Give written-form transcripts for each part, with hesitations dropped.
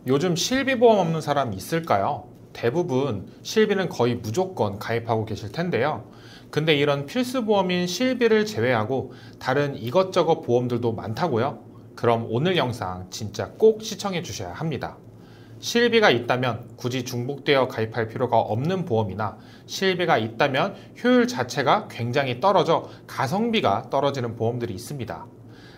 요즘 실비보험 없는 사람 있을까요? 대부분 실비는 거의 무조건 가입하고 계실 텐데요. 근데 이런 필수보험인 실비를 제외하고 다른 이것저것 보험들도 많다고요? 그럼 오늘 영상 진짜 꼭 시청해 주셔야 합니다. 실비가 있다면 굳이 중복되어 가입할 필요가 없는 보험이나 실비가 있다면 효율 자체가 굉장히 떨어져 가성비가 떨어지는 보험들이 있습니다.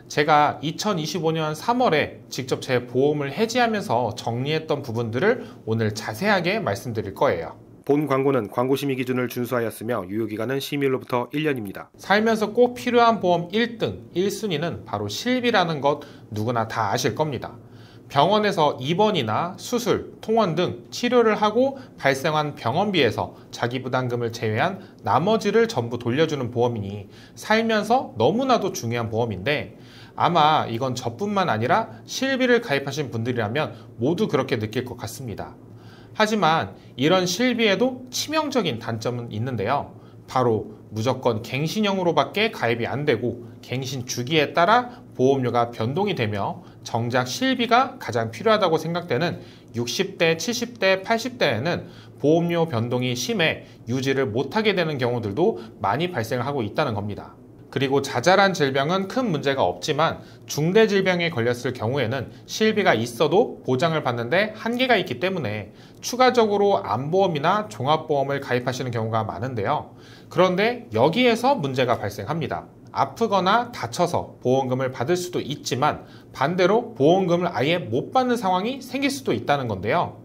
제가 2025년 3월에 직접 제 보험을 해지하면서 정리했던 부분들을 오늘 자세하게 말씀드릴 거예요. 본 광고는 광고 심의 기준을 준수하였으며 유효기간은 심의일로부터 1년입니다. 살면서 꼭 필요한 보험 1등, 1순위는 바로 실비라는 것 누구나 다 아실 겁니다. 병원에서 입원이나 수술, 통원 등 치료를 하고 발생한 병원비에서 자기 부담금을 제외한 나머지를 전부 돌려주는 보험이니 살면서 너무나도 중요한 보험인데 아마 이건 저뿐만 아니라 실비를 가입하신 분들이라면 모두 그렇게 느낄 것 같습니다. 하지만 이런 실비에도 치명적인 단점은 있는데요. 바로 무조건 갱신형으로밖에 가입이 안 되고 갱신 주기에 따라 보험료가 변동이 되며 정작 실비가 가장 필요하다고 생각되는 60대, 70대, 80대에는 보험료 변동이 심해 유지를 못하게 되는 경우들도 많이 발생을 하고 있다는 겁니다. 그리고 자잘한 질병은 큰 문제가 없지만 중대 질병에 걸렸을 경우에는 실비가 있어도 보장을 받는데 한계가 있기 때문에 추가적으로 암보험이나 종합보험을 가입하시는 경우가 많은데요. 그런데 여기에서 문제가 발생합니다. 아프거나 다쳐서 보험금을 받을 수도 있지만 반대로 보험금을 아예 못 받는 상황이 생길 수도 있다는 건데요.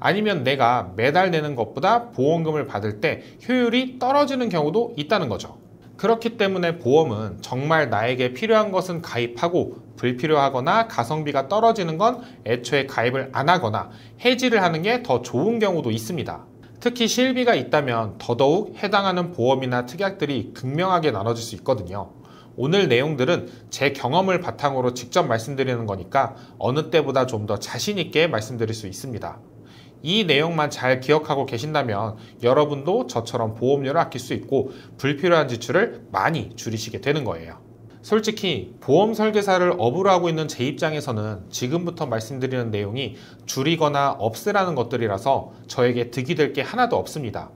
아니면 내가 매달 내는 것보다 보험금을 받을 때 효율이 떨어지는 경우도 있다는 거죠. 그렇기 때문에 보험은 정말 나에게 필요한 것은 가입하고 불필요하거나 가성비가 떨어지는 건 애초에 가입을 안 하거나 해지를 하는 게 더 좋은 경우도 있습니다. 특히 실비가 있다면 더더욱 해당하는 보험이나 특약들이 극명하게 나눠질 수 있거든요. 오늘 내용들은 제 경험을 바탕으로 직접 말씀드리는 거니까 어느 때보다 좀 더 자신 있게 말씀드릴 수 있습니다. 이 내용만 잘 기억하고 계신다면 여러분도 저처럼 보험료를 아낄 수 있고 불필요한 지출을 많이 줄이시게 되는 거예요. 솔직히 보험 설계사를 업으로 하고 있는 제 입장에서는 지금부터 말씀드리는 내용이 줄이거나 없애라는 것들이라서 저에게 득이 될 게 하나도 없습니다.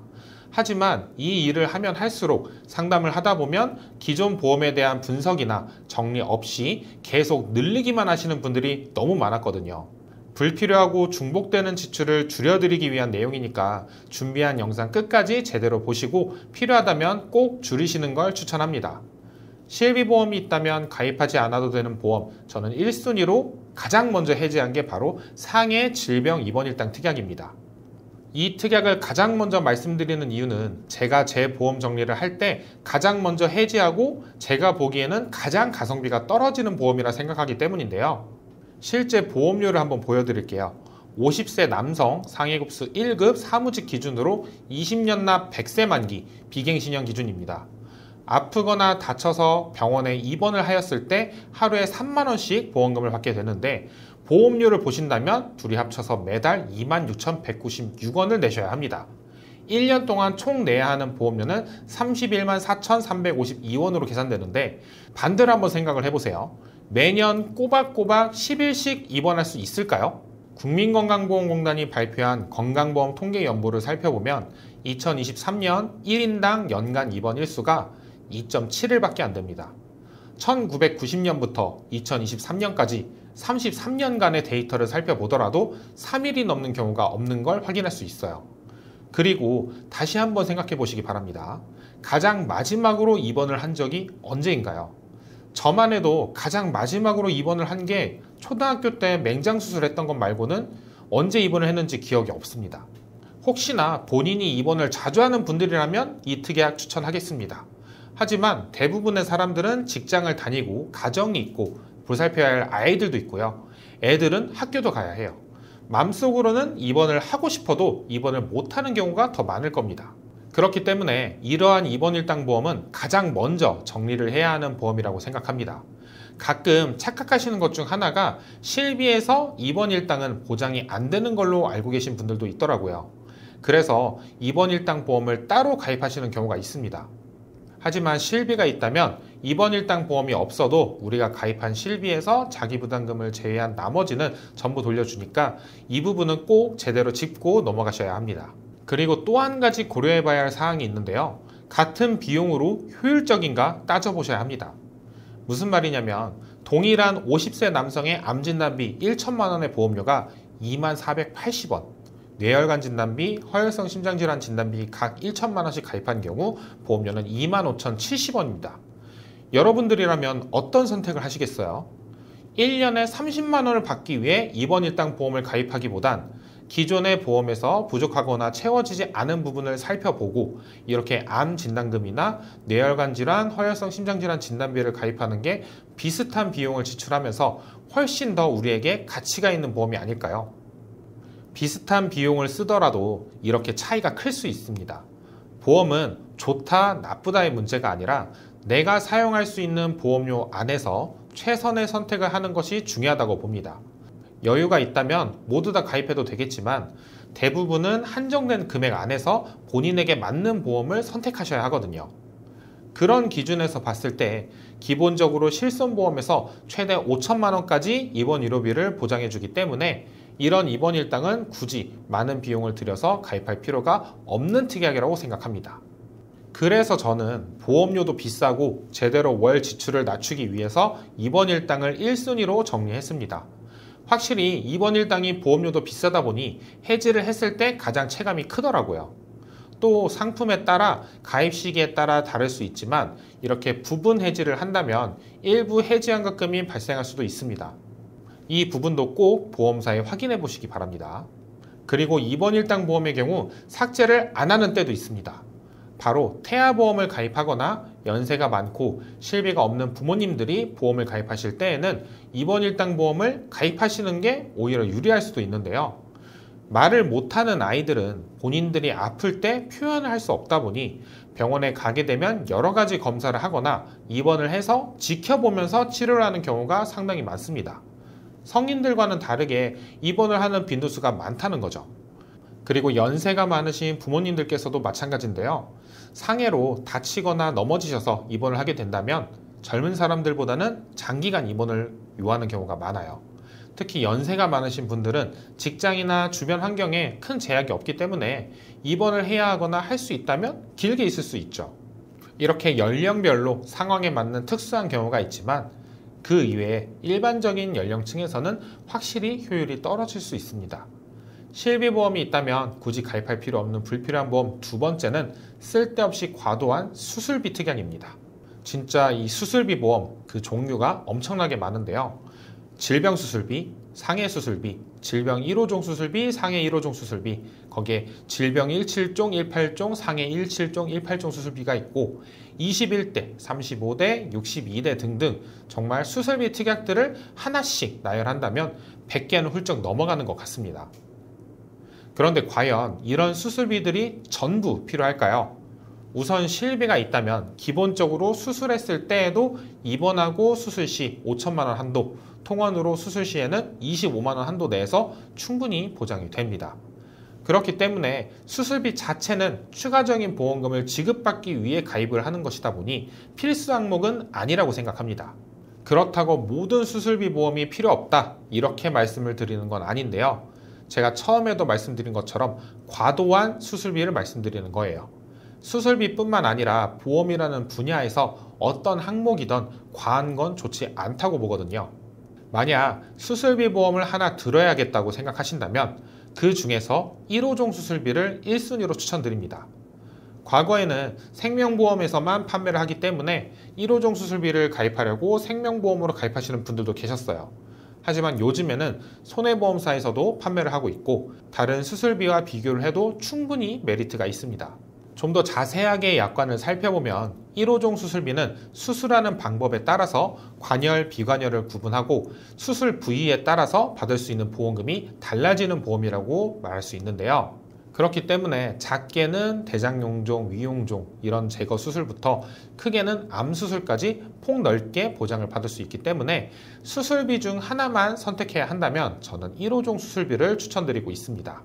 하지만 이 일을 하면 할수록 상담을 하다 보면 기존 보험에 대한 분석이나 정리 없이 계속 늘리기만 하시는 분들이 너무 많았거든요. 불필요하고 중복되는 지출을 줄여드리기 위한 내용이니까 준비한 영상 끝까지 제대로 보시고 필요하다면 꼭 줄이시는 걸 추천합니다. 실비보험이 있다면 가입하지 않아도 되는 보험, 저는 1순위로 가장 먼저 해지한 게 바로 상해 질병 입원일당 특약입니다. 이 특약을 가장 먼저 말씀드리는 이유는 제가 제 보험 정리를 할 때 가장 먼저 해지하고 제가 보기에는 가장 가성비가 떨어지는 보험이라 생각하기 때문인데요. 실제 보험료를 한번 보여드릴게요. 50세 남성 상해급수 1급 사무직 기준으로 20년 납 100세 만기 비갱신형 기준입니다. 아프거나 다쳐서 병원에 입원을 하였을 때 하루에 3만원씩 보험금을 받게 되는데 보험료를 보신다면 둘이 합쳐서 매달 26,196원을 내셔야 합니다. 1년 동안 총 내야 하는 보험료는 31만 4,352원으로 계산되는데 반대로 한번 생각을 해보세요. 매년 꼬박꼬박 10일씩 입원할 수 있을까요? 국민건강보험공단이 발표한 건강보험 통계 연보를 살펴보면 2023년 1인당 연간 입원 일수가 2.7일밖에 안 됩니다. 1990년부터 2023년까지 33년간의 데이터를 살펴보더라도 3일이 넘는 경우가 없는 걸 확인할 수 있어요. 그리고 다시 한번 생각해 보시기 바랍니다. 가장 마지막으로 입원을 한 적이 언제인가요? 저만 해도 가장 마지막으로 입원을 한 게 초등학교 때 맹장수술 했던 것 말고는 언제 입원을 했는지 기억이 없습니다. 혹시나 본인이 입원을 자주 하는 분들이라면 이 특약 추천하겠습니다. 하지만 대부분의 사람들은 직장을 다니고 가정이 있고 보살펴야 할 아이들도 있고요. 애들은 학교도 가야 해요. 마음속으로는 입원을 하고 싶어도 입원을 못하는 경우가 더 많을 겁니다. 그렇기 때문에 이러한 입원일당 보험은 가장 먼저 정리를 해야 하는 보험이라고 생각합니다. 가끔 착각하시는 것 중 하나가 실비에서 입원일당은 보장이 안 되는 걸로 알고 계신 분들도 있더라고요. 그래서 입원일당 보험을 따로 가입하시는 경우가 있습니다. 하지만 실비가 있다면 입원 일당 보험이 없어도 우리가 가입한 실비에서 자기부담금을 제외한 나머지는 전부 돌려주니까 이 부분은 꼭 제대로 짚고 넘어가셔야 합니다. 그리고 또 한 가지 고려해봐야 할 사항이 있는데요. 같은 비용으로 효율적인가 따져보셔야 합니다. 무슨 말이냐면 동일한 50세 남성의 암진단비 1천만 원의 보험료가 2480원, 뇌혈관 진단비, 허혈성 심장질환 진단비 각 1천만 원씩 가입한 경우 보험료는 25,070원입니다. 여러분들이라면 어떤 선택을 하시겠어요? 1년에 30만 원을 받기 위해 입원 일당 보험을 가입하기보단 기존의 보험에서 부족하거나 채워지지 않은 부분을 살펴보고 이렇게 암 진단금이나 뇌혈관 질환, 허혈성 심장질환 진단비를 가입하는 게 비슷한 비용을 지출하면서 훨씬 더 우리에게 가치가 있는 보험이 아닐까요? 비슷한 비용을 쓰더라도 이렇게 차이가 클 수 있습니다. 보험은 좋다, 나쁘다의 문제가 아니라 내가 사용할 수 있는 보험료 안에서 최선의 선택을 하는 것이 중요하다고 봅니다. 여유가 있다면 모두 다 가입해도 되겠지만 대부분은 한정된 금액 안에서 본인에게 맞는 보험을 선택하셔야 하거든요. 그런 기준에서 봤을 때 기본적으로 실손보험에서 최대 5천만 원까지 입원 의료비를 보장해주기 때문에 이런 입원 일당은 굳이 많은 비용을 들여서 가입할 필요가 없는 특약이라고 생각합니다. 그래서 저는 보험료도 비싸고 제대로 월 지출을 낮추기 위해서 입원 일당을 1순위로 정리했습니다. 확실히 입원 일당이 보험료도 비싸다 보니 해지를 했을 때 가장 체감이 크더라고요. 또 상품에 따라 가입 시기에 따라 다를 수 있지만 이렇게 부분 해지를 한다면 일부 해지 환급금이 발생할 수도 있습니다. 이 부분도 꼭 보험사에 확인해 보시기 바랍니다. 그리고 입원 일당 보험의 경우 삭제를 안 하는 때도 있습니다. 바로 태아보험을 가입하거나 연세가 많고 실비가 없는 부모님들이 보험을 가입하실 때에는 입원 일당 보험을 가입하시는 게 오히려 유리할 수도 있는데요. 말을 못하는 아이들은 본인들이 아플 때 표현을 할 수 없다 보니 병원에 가게 되면 여러 가지 검사를 하거나 입원을 해서 지켜보면서 치료를 하는 경우가 상당히 많습니다. 성인들과는 다르게 입원을 하는 빈도수가 많다는 거죠. 그리고 연세가 많으신 부모님들께서도 마찬가지인데요. 상해로 다치거나 넘어지셔서 입원을 하게 된다면 젊은 사람들보다는 장기간 입원을 요하는 경우가 많아요. 특히 연세가 많으신 분들은 직장이나 주변 환경에 큰 제약이 없기 때문에 입원을 해야 하거나 할 수 있다면 길게 있을 수 있죠. 이렇게 연령별로 상황에 맞는 특수한 경우가 있지만 그 이외에 일반적인 연령층에서는 확실히 효율이 떨어질 수 있습니다. 실비보험이 있다면 굳이 가입할 필요 없는 불필요한 보험 두 번째는 쓸데없이 과도한 수술비 특약입니다. 진짜 이 수술비 보험 그 종류가 엄청나게 많은데요. 질병 수술비, 상해 수술비, 질병 1호종 수술비, 상해 1호종 수술비, 거기에 질병 17종, 18종, 상해 17종, 18종 수술비가 있고 21대, 35대, 62대 등등 정말 수술비 특약들을 하나씩 나열한다면 100개는 훌쩍 넘어가는 것 같습니다. 그런데 과연 이런 수술비들이 전부 필요할까요? 우선 실비가 있다면 기본적으로 수술했을 때에도 입원하고 수술 시 5천만 원 한도, 통원으로 수술 시에는 25만 원 한도 내에서 충분히 보장이 됩니다. 그렇기 때문에 수술비 자체는 추가적인 보험금을 지급받기 위해 가입을 하는 것이다 보니 필수 항목은 아니라고 생각합니다. 그렇다고 모든 수술비 보험이 필요 없다 이렇게 말씀을 드리는 건 아닌데요. 제가 처음에도 말씀드린 것처럼 과도한 수술비를 말씀드리는 거예요. 수술비뿐만 아니라 보험이라는 분야에서 어떤 항목이든 과한 건 좋지 않다고 보거든요. 만약 수술비 보험을 하나 들어야겠다고 생각하신다면 그 중에서 1호종 수술비를 1순위로 추천드립니다. 과거에는 생명보험에서만 판매를 하기 때문에 1호종 수술비를 가입하려고 생명보험으로 가입하시는 분들도 계셨어요. 하지만 요즘에는 손해보험사에서도 판매를 하고 있고 다른 수술비와 비교를 해도 충분히 메리트가 있습니다. 좀 더 자세하게 약관을 살펴보면 1호종 수술비는 수술하는 방법에 따라서 관열, 비관열을 구분하고 수술 부위에 따라서 받을 수 있는 보험금이 달라지는 보험이라고 말할 수 있는데요. 그렇기 때문에 작게는 대장용종, 위용종 이런 제거 수술부터 크게는 암 수술까지 폭넓게 보장을 받을 수 있기 때문에 수술비 중 하나만 선택해야 한다면 저는 1호종 수술비를 추천드리고 있습니다.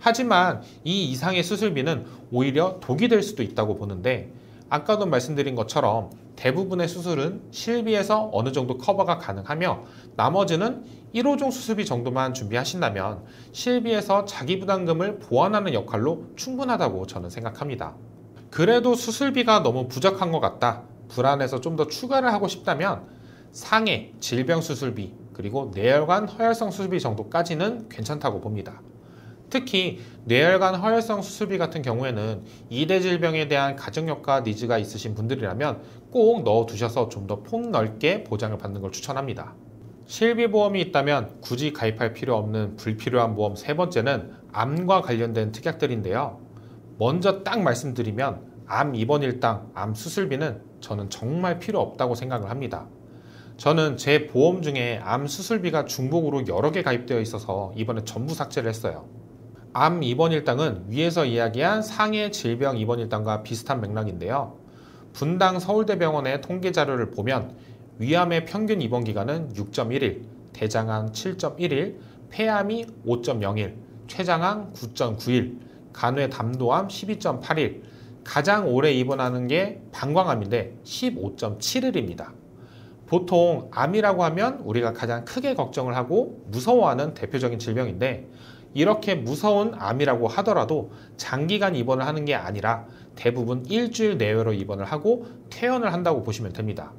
하지만 이 이상의 수술비는 오히려 독이 될 수도 있다고 보는데 아까도 말씀드린 것처럼 대부분의 수술은 실비에서 어느 정도 커버가 가능하며 나머지는 1호종 수술비 정도만 준비하신다면 실비에서 자기 부담금을 보완하는 역할로 충분하다고 저는 생각합니다. 그래도 수술비가 너무 부족한 것 같다, 불안해서 좀 더 추가를 하고 싶다면 상해, 질병 수술비, 그리고 뇌혈관 허혈성 수술비 정도까지는 괜찮다고 봅니다. 특히 뇌혈관 허혈성 수술비 같은 경우에는 2대 질병에 대한 가정력과 니즈가 있으신 분들이라면 꼭 넣어두셔서 좀 더 폭넓게 보장을 받는 걸 추천합니다. 실비보험이 있다면 굳이 가입할 필요 없는 불필요한 보험 세 번째는 암과 관련된 특약들인데요. 먼저 딱 말씀드리면 암 입원 일당, 암 수술비는 저는 정말 필요 없다고 생각을 합니다. 저는 제 보험 중에 암 수술비가 중복으로 여러 개 가입되어 있어서 이번에 전부 삭제를 했어요. 암 입원 일당은 위에서 이야기한 상해 질병 입원 일당과 비슷한 맥락인데요. 분당 서울대병원의 통계 자료를 보면 위암의 평균 입원 기간은 6.1일, 대장암 7.1일, 폐암이 5.0일, 췌장암 9.9일, 간회 담도암 12.8일, 가장 오래 입원하는 게 방광암인데 15.7일입니다. 보통 암이라고 하면 우리가 가장 크게 걱정을 하고 무서워하는 대표적인 질병인데 이렇게 무서운 암이라고 하더라도 장기간 입원을 하는 게 아니라 대부분 일주일 내외로 입원을 하고 퇴원을 한다고 보시면 됩니다.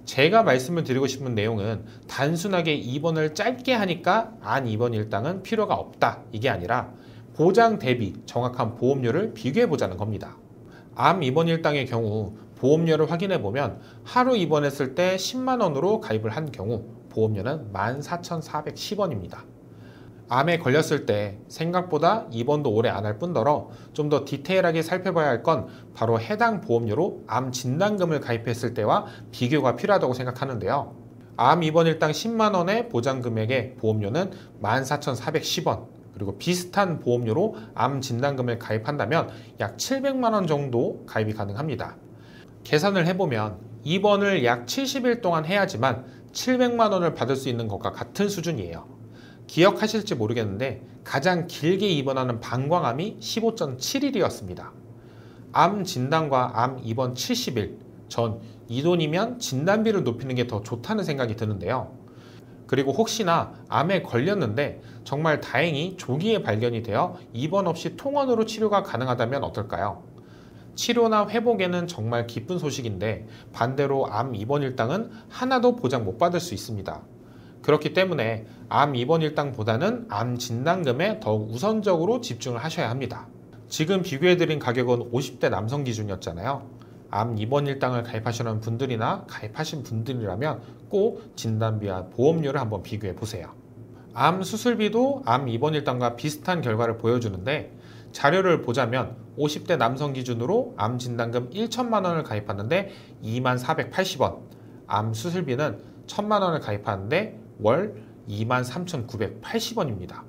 제가 말씀을 드리고 싶은 내용은 단순하게 입원을 짧게 하니까 안 입원 일당은 필요가 없다, 이게 아니라 보장 대비 정확한 보험료를 비교해 보자는 겁니다. 암 입원 일당의 경우 보험료를 확인해 보면 하루 입원했을 때 10만 원으로 가입을 한 경우 보험료는 14,410원입니다. 암에 걸렸을 때 생각보다 입원도 오래 안 할 뿐더러 좀 더 디테일하게 살펴봐야 할 건 바로 해당 보험료로 암 진단금을 가입했을 때와 비교가 필요하다고 생각하는데요. 암 입원 일당 10만 원의 보장 금액의 보험료는 14,410원, 그리고 비슷한 보험료로 암 진단금을 가입한다면 약 700만 원 정도 가입이 가능합니다. 계산을 해보면 입원을 약 70일 동안 해야지만 700만 원을 받을 수 있는 것과 같은 수준이에요. 기억하실지 모르겠는데 가장 길게 입원하는 방광암이 15.7일이었습니다. 암 진단과 암 입원 70일, 전 이 돈이면 진단비를 높이는 게 더 좋다는 생각이 드는데요. 그리고 혹시나 암에 걸렸는데 정말 다행히 조기에 발견이 되어 입원 없이 통원으로 치료가 가능하다면 어떨까요? 치료나 회복에는 정말 기쁜 소식인데 반대로 암 입원 일당은 하나도 보장 못 받을 수 있습니다. 그렇기 때문에 암 입원 일당보다는 암 진단금에 더욱 우선적으로 집중을 하셔야 합니다. 지금 비교해드린 가격은 50대 남성 기준이었잖아요. 암 입원 일당을 가입하시는 분들이나 가입하신 분들이라면 꼭 진단비와 보험료를 한번 비교해 보세요. 암 수술비도 암 입원 일당과 비슷한 결과를 보여주는데 자료를 보자면 50대 남성 기준으로 암 진단금 1천만 원을 가입하는데 2480원, 암 수술비는 1000만 원을 가입하는데 월 23,980원입니다.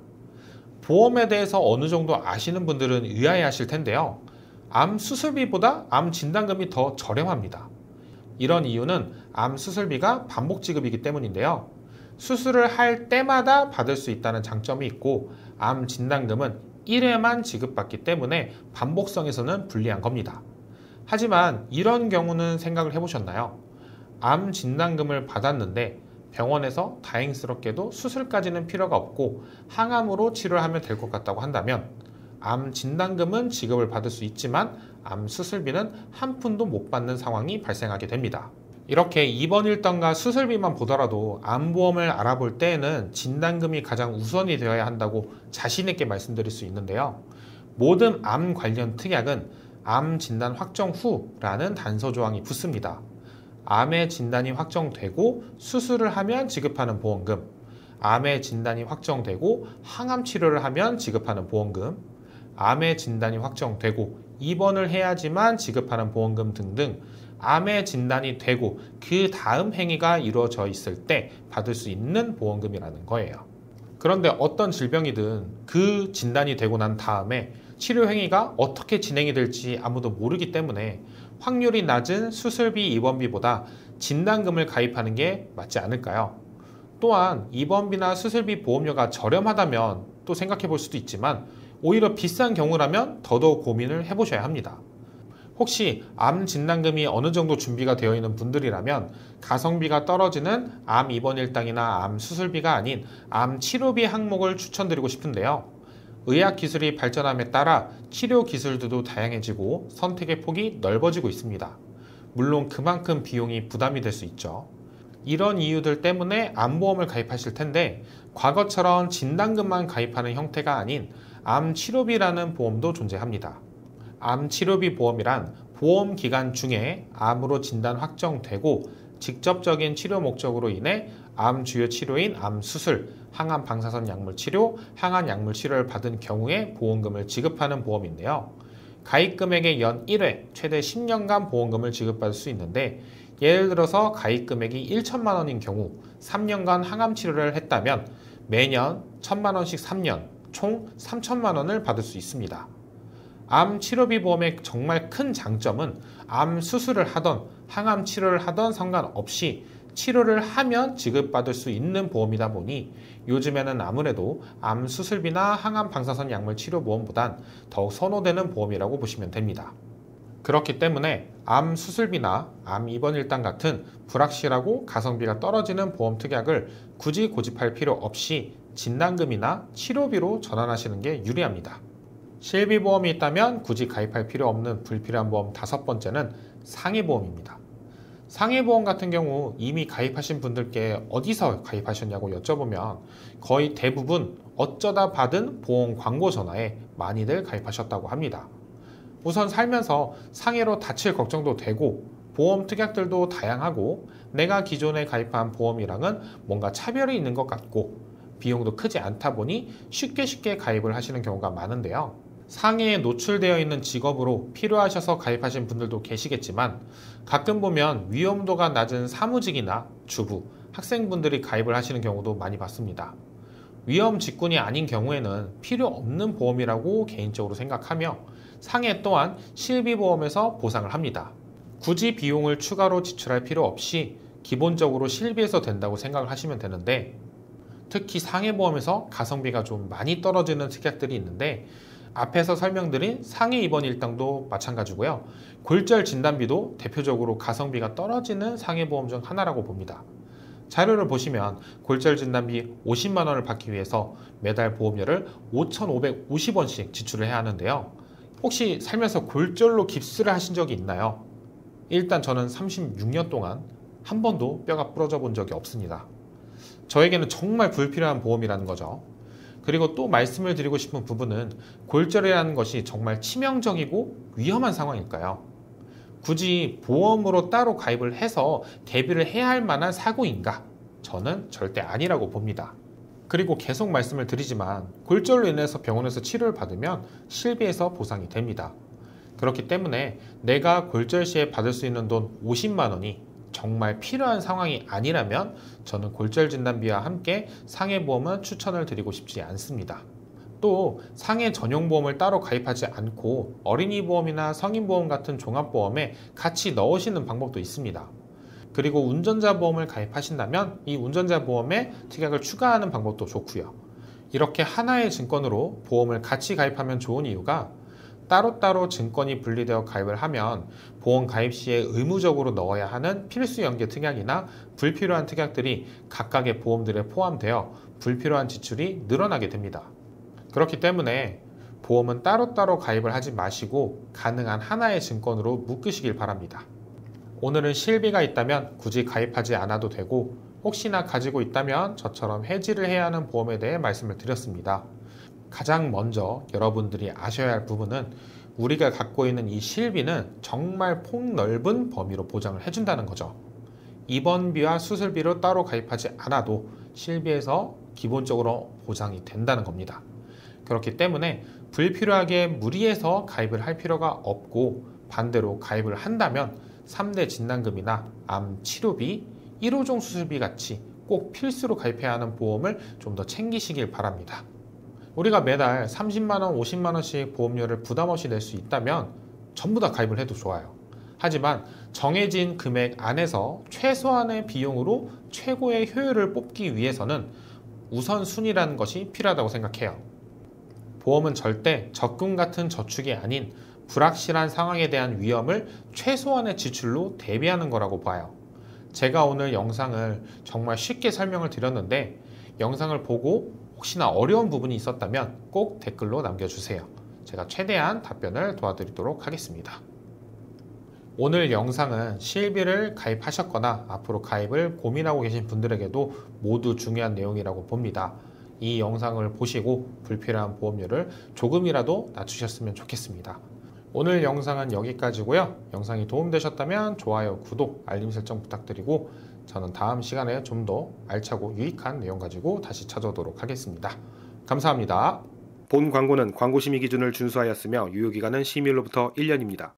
보험에 대해서 어느 정도 아시는 분들은 의아해 하실 텐데요. 암 수술비보다 암 진단금이 더 저렴합니다. 이런 이유는 암 수술비가 반복 지급이기 때문인데요. 수술을 할 때마다 받을 수 있다는 장점이 있고 암 진단금은 1회만 지급받기 때문에 반복성에서는 불리한 겁니다. 하지만 이런 경우는 생각을 해보셨나요? 암 진단금을 받았는데 병원에서 다행스럽게도 수술까지는 필요가 없고 항암으로 치료를 하면 될 것 같다고 한다면 암 진단금은 지급을 받을 수 있지만 암 수술비는 한 푼도 못 받는 상황이 발생하게 됩니다. 이렇게 입원 일당과 수술비만 보더라도 암보험을 알아볼 때에는 진단금이 가장 우선이 되어야 한다고 자신 있게 말씀드릴 수 있는데요. 모든 암 관련 특약은 암 진단 확정 후라는 단서 조항이 붙습니다. 암의 진단이 확정되고 수술을 하면 지급하는 보험금, 암의 진단이 확정되고 항암 치료를 하면 지급하는 보험금, 암의 진단이 확정되고 입원을 해야지만 지급하는 보험금 등등 암의 진단이 되고 그 다음 행위가 이루어져 있을 때 받을 수 있는 보험금이라는 거예요. 그런데 어떤 질병이든 그 진단이 되고 난 다음에 치료 행위가 어떻게 진행이 될지 아무도 모르기 때문에 확률이 낮은 수술비 입원비보다 진단금을 가입하는 게 맞지 않을까요? 또한 입원비나 수술비 보험료가 저렴하다면 또 생각해 볼 수도 있지만 오히려 비싼 경우라면 더더욱 고민을 해보셔야 합니다. 혹시 암 진단금이 어느 정도 준비가 되어 있는 분들이라면 가성비가 떨어지는 암 입원 일당이나 암 수술비가 아닌 암 치료비 항목을 추천드리고 싶은데요. 의학 기술이 발전함에 따라 치료 기술들도 다양해지고 선택의 폭이 넓어지고 있습니다. 물론 그만큼 비용이 부담이 될 수 있죠. 이런 이유들 때문에 암보험을 가입하실 텐데 과거처럼 진단금만 가입하는 형태가 아닌 암 치료비라는 보험도 존재합니다. 암 치료비 보험이란 보험 기간 중에 암으로 진단 확정되고 직접적인 치료 목적으로 인해 암 주요 치료인 암 수술, 항암 방사선 약물 치료, 항암 약물 치료를 받은 경우에 보험금을 지급하는 보험인데요. 가입 금액의 연 1회, 최대 10년간 보험금을 지급받을 수 있는데 예를 들어서 가입 금액이 1천만 원인 경우 3년간 항암 치료를 했다면 매년 1천만 원씩 3년, 총 3천만 원을 받을 수 있습니다. 암 치료비 보험의 정말 큰 장점은 암 수술을 하던 항암 치료를 하던 상관없이 치료를 하면 지급받을 수 있는 보험이다 보니 요즘에는 아무래도 암 수술비나 항암 방사선 약물 치료 보험보단 더욱 선호되는 보험이라고 보시면 됩니다. 그렇기 때문에 암 수술비나 암 입원 일당 같은 불확실하고 가성비가 떨어지는 보험 특약을 굳이 고집할 필요 없이 진단금이나 치료비로 전환하시는 게 유리합니다. 실비보험이 있다면 굳이 가입할 필요 없는 불필요한 보험 5번째는 상해보험입니다. 상해보험 같은 경우 이미 가입하신 분들께 어디서 가입하셨냐고 여쭤보면 거의 대부분 어쩌다 받은 보험 광고 전화에 많이들 가입하셨다고 합니다. 우선 살면서 상해로 다칠 걱정도 되고 보험 특약들도 다양하고 내가 기존에 가입한 보험이랑은 뭔가 차별이 있는 것 같고 비용도 크지 않다 보니 쉽게 가입을 하시는 경우가 많은데요. 상해에 노출되어 있는 직업으로 필요하셔서 가입하신 분들도 계시겠지만 가끔 보면 위험도가 낮은 사무직이나 주부, 학생분들이 가입을 하시는 경우도 많이 봤습니다. 위험 직군이 아닌 경우에는 필요 없는 보험이라고 개인적으로 생각하며 상해 또한 실비보험에서 보상을 합니다. 굳이 비용을 추가로 지출할 필요 없이 기본적으로 실비해서 된다고 생각을 하시면 되는데 특히 상해보험에서 가성비가 좀 많이 떨어지는 특약들이 있는데 앞에서 설명드린 상해 입원 일당도 마찬가지고요. 골절 진단비도 대표적으로 가성비가 떨어지는 상해보험 중 하나라고 봅니다. 자료를 보시면 골절 진단비 50만 원을 받기 위해서 매달 보험료를 5,550원씩 지출을 해야 하는데요. 혹시 살면서 골절로 깁스를 하신 적이 있나요? 일단 저는 36년 동안 한 번도 뼈가 부러져 본 적이 없습니다. 저에게는 정말 불필요한 보험이라는 거죠. 그리고 또 말씀을 드리고 싶은 부분은 골절이라는 것이 정말 치명적이고 위험한 상황일까요? 굳이 보험으로 따로 가입을 해서 대비를 해야 할 만한 사고인가? 저는 절대 아니라고 봅니다. 그리고 계속 말씀을 드리지만 골절로 인해서 병원에서 치료를 받으면 실비에서 보상이 됩니다. 그렇기 때문에 내가 골절 시에 받을 수 있는 돈 50만 원이 정말 필요한 상황이 아니라면 저는 골절 진단비와 함께 상해보험은 추천을 드리고 싶지 않습니다. 또 상해 전용보험을 따로 가입하지 않고 어린이보험이나 성인보험 같은 종합보험에 같이 넣으시는 방법도 있습니다. 그리고 운전자 보험을 가입하신다면 이 운전자 보험에 특약을 추가하는 방법도 좋고요. 이렇게 하나의 증권으로 보험을 같이 가입하면 좋은 이유가 따로따로 증권이 분리되어 가입을 하면 보험 가입 시에 의무적으로 넣어야 하는 필수 연계 특약이나 불필요한 특약들이 각각의 보험들에 포함되어 불필요한 지출이 늘어나게 됩니다. 그렇기 때문에 보험은 따로따로 가입을 하지 마시고 가능한 하나의 증권으로 묶으시길 바랍니다. 오늘은 실비가 있다면 굳이 가입하지 않아도 되고 혹시나 가지고 있다면 저처럼 해지를 해야 하는 보험에 대해 말씀을 드렸습니다. 가장 먼저 여러분들이 아셔야 할 부분은 우리가 갖고 있는 이 실비는 정말 폭넓은 범위로 보장을 해준다는 거죠. 입원비와 수술비로 따로 가입하지 않아도 실비에서 기본적으로 보장이 된다는 겁니다. 그렇기 때문에 불필요하게 무리해서 가입을 할 필요가 없고 반대로 가입을 한다면 3대 진단금이나 암 치료비, 1호종 수술비 같이 꼭 필수로 가입해야 하는 보험을 좀 더 챙기시길 바랍니다. 우리가 매달 30만원, 50만원씩 보험료를 부담 없이 낼 수 있다면 전부 다 가입을 해도 좋아요. 하지만 정해진 금액 안에서 최소한의 비용으로 최고의 효율을 뽑기 위해서는 우선순위라는 것이 필요하다고 생각해요. 보험은 절대 적금 같은 저축이 아닌 불확실한 상황에 대한 위험을 최소한의 지출로 대비하는 거라고 봐요. 제가 오늘 영상을 정말 쉽게 설명을 드렸는데 영상을 보고 혹시나 어려운 부분이 있었다면 꼭 댓글로 남겨주세요. 제가 최대한 답변을 도와드리도록 하겠습니다. 오늘 영상은 실비를 가입하셨거나 앞으로 가입을 고민하고 계신 분들에게도 모두 중요한 내용이라고 봅니다. 이 영상을 보시고 불필요한 보험료를 조금이라도 낮추셨으면 좋겠습니다. 오늘 영상은 여기까지고요. 영상이 도움되셨다면 좋아요, 구독, 알림 설정 부탁드리고 저는 다음 시간에 좀 더 알차고 유익한 내용 가지고 다시 찾아오도록 하겠습니다. 감사합니다. 본 광고는 광고심의 기준을 준수하였으며 유효기간은 심의일로부터 1년입니다.